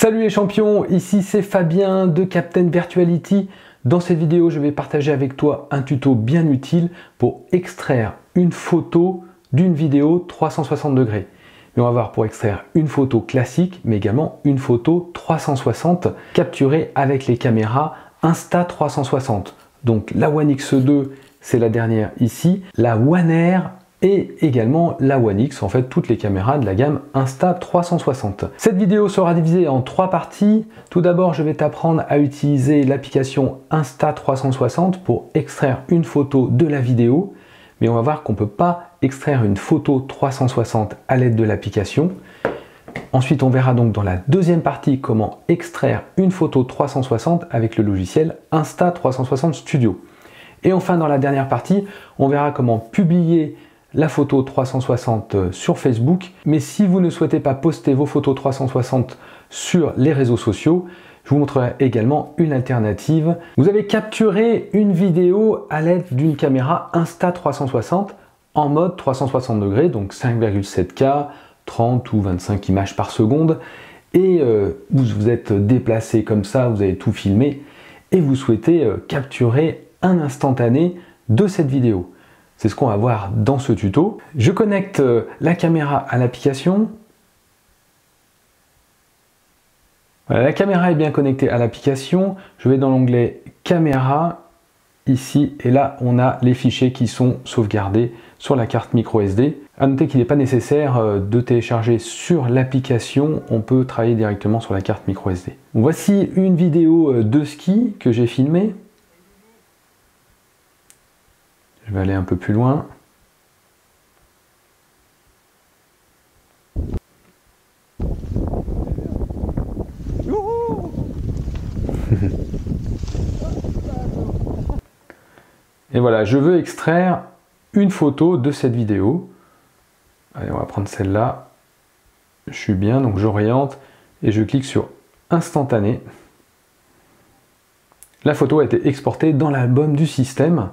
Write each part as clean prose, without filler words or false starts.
Salut les champions, ici c'est Fabien de Captain Virtuality. Dans cette vidéo, je vais partager avec toi un tuto bien utile pour extraire une photo d'une vidéo 360 degrés. Mais on va voir pour extraire une photo classique, mais également une photo 360 capturée avec les caméras Insta360. Donc la One X2, c'est la dernière ici, la One Air et également la One X, en fait toutes les caméras de la gamme Insta360. Cette vidéo sera divisée en 3 parties. Tout d'abord, je vais t'apprendre à utiliser l'application Insta360 pour extraire une photo de la vidéo. Mais on va voir qu'on ne peut pas extraire une photo 360 à l'aide de l'application. Ensuite, on verra donc dans la deuxième partie comment extraire une photo 360 avec le logiciel Insta360 Studio. Et enfin, dans la dernière partie, on verra comment publier la photo 360 sur Facebook. Mais si vous ne souhaitez pas poster vos photos 360 sur les réseaux sociaux, je vous montrerai également une alternative. Vous avez capturé une vidéo à l'aide d'une caméra Insta360 en mode 360 degrés, donc 5,7K, 30 ou 25 images par seconde. Et vous vous êtes déplacé comme ça, vous avez tout filmé et vous souhaitez capturer un instantané de cette vidéo. C'est ce qu'on va voir dans ce tuto. Je connecte la caméra à l'application. Voilà, la caméra est bien connectée à l'application. Je vais dans l'onglet Caméra, ici, et là on a les fichiers qui sont sauvegardés sur la carte micro SD. À noter qu'il n'est pas nécessaire de télécharger sur l'application, on peut travailler directement sur la carte micro SD. Voici une vidéo de ski que j'ai filmée. Je vais aller un peu plus loin. Et voilà, je veux extraire une photo de cette vidéo. Allez, on va prendre celle-là. Je suis bien, donc j'oriente et je clique sur instantané. La photo a été exportée dans l'album du système.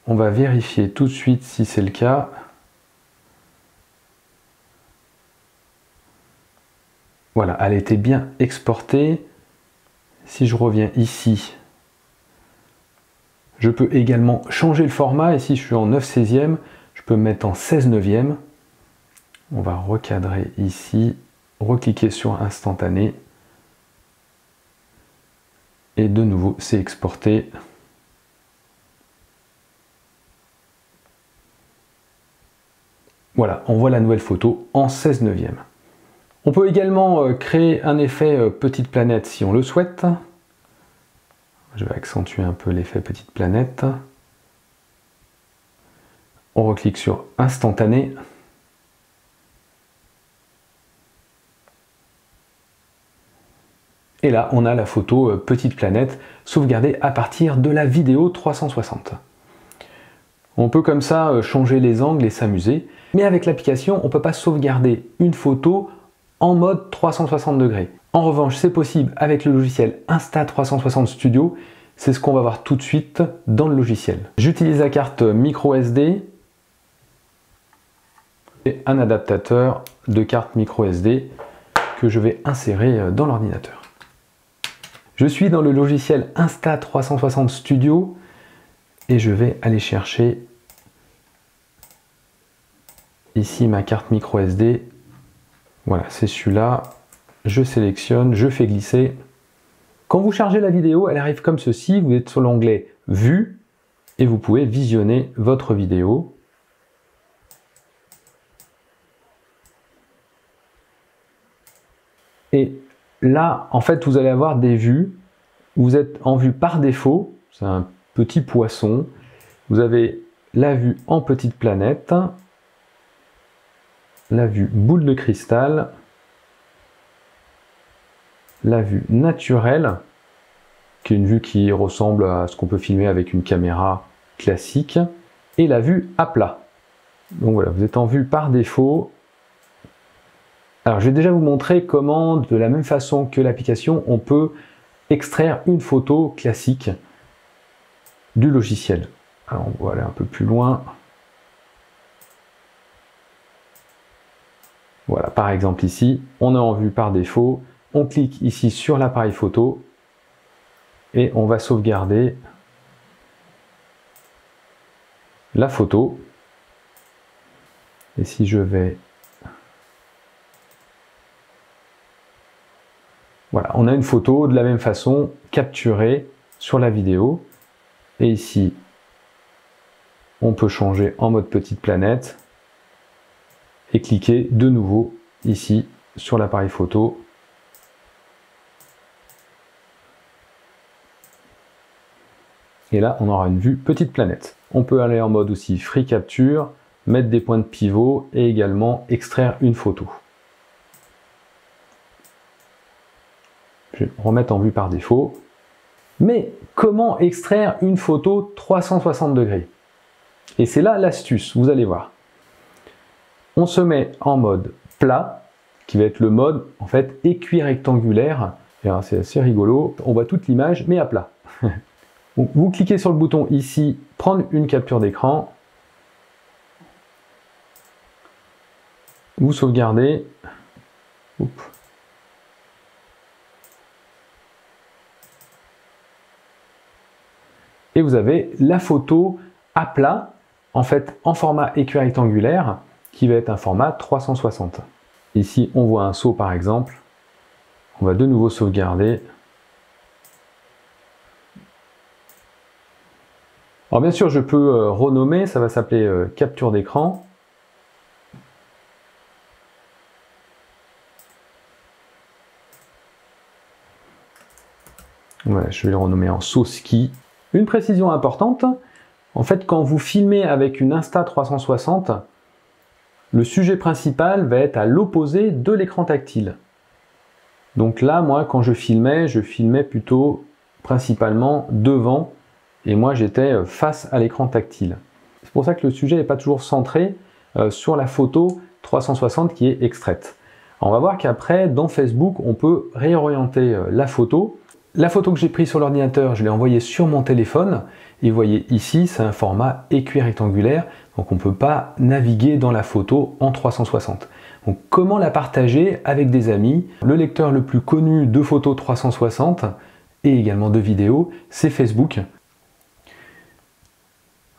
On va vérifier tout de suite si c'est le cas. Voilà, elle a été bien exportée. Si je reviens ici, je peux également changer le format. Et si je suis en 9/16e, je peux me mettre en 16/9e. On va recadrer ici, recliquer sur instantané. Et de nouveau, c'est exporté. Voilà, on voit la nouvelle photo en 16/9e. On peut également créer un effet petite planète si on le souhaite. Je vais accentuer un peu l'effet petite planète. On reclique sur instantané. Et là, on a la photo petite planète sauvegardée à partir de la vidéo 360. On peut comme ça changer les angles et s'amuser. Mais avec l'application, on ne peut pas sauvegarder une photo en mode 360 degrés. En revanche, c'est possible avec le logiciel Insta360 Studio. C'est ce qu'on va voir tout de suite dans le logiciel. J'utilise la carte micro SD et un adaptateur de carte micro SD que je vais insérer dans l'ordinateur. Je suis dans le logiciel Insta360 Studio et je vais aller chercher ici ma carte micro SD. Voilà, c'est celui-là. Je sélectionne, je fais glisser. Quand vous chargez la vidéo, elle arrive comme ceci. Vous êtes sur l'onglet Vue et vous pouvez visionner votre vidéo. Et là, en fait, vous allez avoir des vues. Vous êtes en vue par défaut. C'est un petit poisson. Vous avez la vue en petite planète, la vue boule de cristal, la vue naturelle, qui est une vue qui ressemble à ce qu'on peut filmer avec une caméra classique, et la vue à plat. Donc voilà, vous êtes en vue par défaut. Alors je vais déjà vous montrer comment, de la même façon que l'application, on peut extraire une photo classique du logiciel. Alors on va aller un peu plus loin. Voilà, par exemple ici, on est en vue par défaut on clique ici sur l'appareil photo et on va sauvegarder la photo. Et si je vais... Voilà, on a une photo de la même façon capturée sur la vidéo. Et ici, on peut changer en mode petite planète et cliquer de nouveau ici sur l'appareil photo. Et là, on aura une vue petite planète. On peut aller en mode aussi free capture, mettre des points de pivot et également extraire une photo. Je vais remettre en vue par défaut. Mais comment extraire une photo 360 degrés? Et c'est là l'astuce, vous allez voir. On se met en mode plat, qui va être le mode en fait équirectangulaire. C'est assez rigolo, on voit toute l'image mais à plat. Vous cliquez sur le bouton ici, prendre une capture d'écran. Vous sauvegardez. Oups. Et vous avez la photo à plat, en fait en format équirectangulaire, qui va être un format 360. Ici, on voit un saut par exemple. On va de nouveau sauvegarder. Alors bien sûr, je peux renommer, ça va s'appeler capture d'écran. Voilà, je vais le renommer en saut ski. Une précision importante, en fait, quand vous filmez avec une Insta360, le sujet principal va être à l'opposé de l'écran tactile. Donc là, moi, quand je filmais plutôt principalement devant, et moi j'étais face à l'écran tactile. C'est pour ça que le sujet n'est pas toujours centré sur la photo 360 qui est extraite. Alors on va voir qu'après, dans Facebook, on peut réorienter la photo. La photo que j'ai prise sur l'ordinateur, je l'ai envoyée sur mon téléphone. Et vous voyez ici, c'est un format équirectangulaire, donc on ne peut pas naviguer dans la photo en 360. Donc comment la partager avec des amis? Le lecteur le plus connu de photos 360 et également de vidéos, c'est Facebook.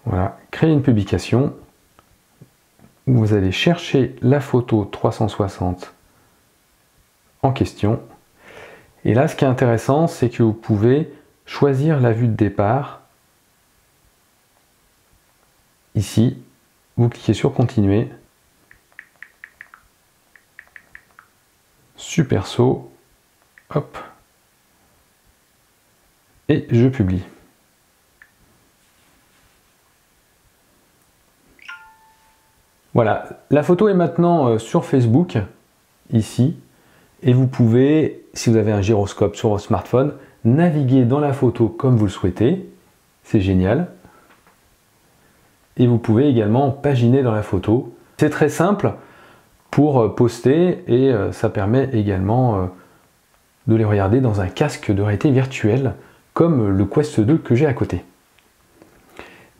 Voilà, créer une publication. Vous allez chercher la photo 360 en question. Et là, ce qui est intéressant, c'est que vous pouvez choisir la vue de départ. Ici, vous cliquez sur Continuer. Super saut. Hop. Et je publie. Voilà, la photo est maintenant sur Facebook, ici. Et vous pouvez, si vous avez un gyroscope sur votre smartphone, naviguer dans la photo comme vous le souhaitez. C'est génial. Et vous pouvez également paginer dans la photo. C'est très simple pour poster et ça permet également de les regarder dans un casque de réalité virtuelle comme le Quest 2 que j'ai à côté.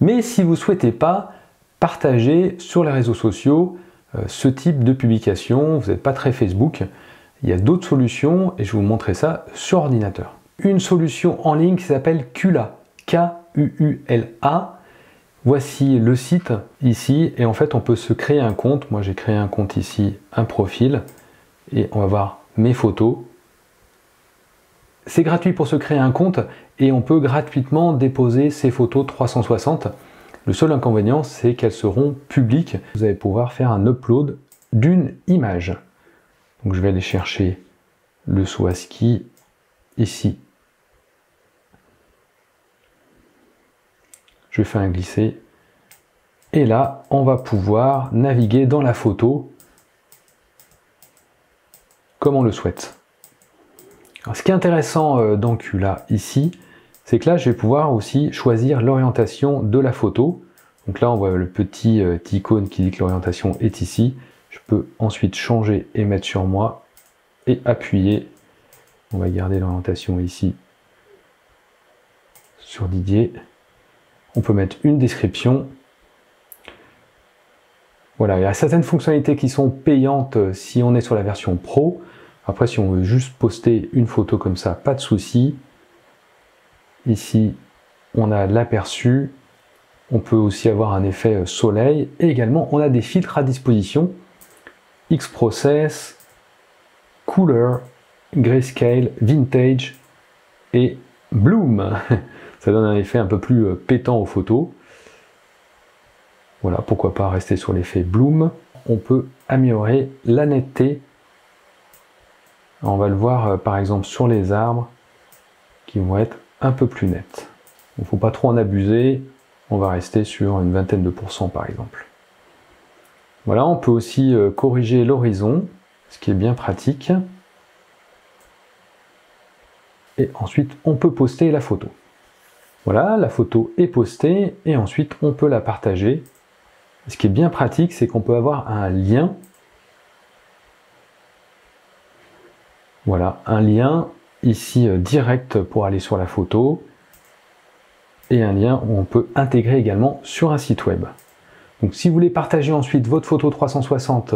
Mais si vous ne souhaitez pas partager sur les réseaux sociaux ce type de publication, vous n'êtes pas très Facebook, il y a d'autres solutions et je vais vous montrer ça sur ordinateur. Une solution en ligne qui s'appelle Kuula, K-U-U-L-A. Voici le site ici et en fait on peut se créer un compte. Moi j'ai créé un compte ici, un profil et on va voir mes photos. C'est gratuit pour se créer un compte et on peut gratuitement déposer ces photos 360. Le seul inconvénient c'est qu'elles seront publiques. Vous allez pouvoir faire un upload d'une image. Donc je vais aller chercher le saut à ski ici. Je fais un glisser. Et là, on va pouvoir naviguer dans la photo comme on le souhaite. Alors, ce qui est intéressant dans Kuula ici, c'est que là, je vais pouvoir aussi choisir l'orientation de la photo. Donc là, on voit le petit icône qui dit que l'orientation est ici. Je peux ensuite changer et mettre sur moi et appuyer. On va garder l'orientation ici sur Didier. On peut mettre une description. Voilà, il y a certaines fonctionnalités qui sont payantes si on est sur la version Pro. Après, si on veut juste poster une photo comme ça, pas de souci. Ici, on a l'aperçu. On peut aussi avoir un effet soleil. Et également, on a des filtres à disposition. X-Process, Cooler, Grayscale, Vintage et Bloom. Ça donne un effet un peu plus pétant aux photos. Voilà, pourquoi pas rester sur l'effet Bloom. On peut améliorer la netteté. On va le voir par exemple sur les arbres qui vont être un peu plus nets. Il ne faut pas trop en abuser. On va rester sur une vingtaine de pourcents par exemple. Voilà, on peut aussi corriger l'horizon, ce qui est bien pratique. Et ensuite, on peut poster la photo. Voilà, la photo est postée et ensuite on peut la partager. Ce qui est bien pratique, c'est qu'on peut avoir un lien. Voilà, un lien ici direct pour aller sur la photo et un lien où on peut intégrer également sur un site web. Donc si vous voulez partager ensuite votre photo 360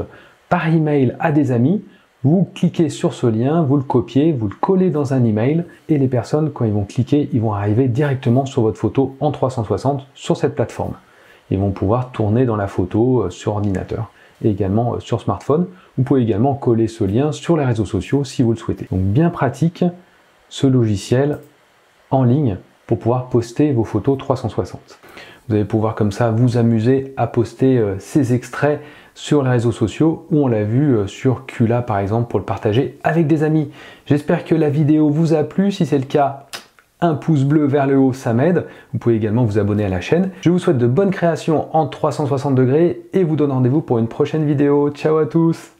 par email à des amis, vous cliquez sur ce lien, vous le copiez, vous le collez dans un email et les personnes, quand ils vont cliquer, ils vont arriver directement sur votre photo en 360 sur cette plateforme. Ils vont pouvoir tourner dans la photo sur ordinateur et également sur smartphone. Vous pouvez également coller ce lien sur les réseaux sociaux si vous le souhaitez. Donc bien pratique ce logiciel en ligne pour pouvoir poster vos photos 360. Vous allez pouvoir comme ça vous amuser à poster ces extraits sur les réseaux sociaux ou on l'a vu sur Qula par exemple pour le partager avec des amis. J'espère que la vidéo vous a plu. Si c'est le cas, un pouce bleu vers le haut, ça m'aide. Vous pouvez également vous abonner à la chaîne. Je vous souhaite de bonnes créations en 360 degrés et vous donne rendez-vous pour une prochaine vidéo. Ciao à tous!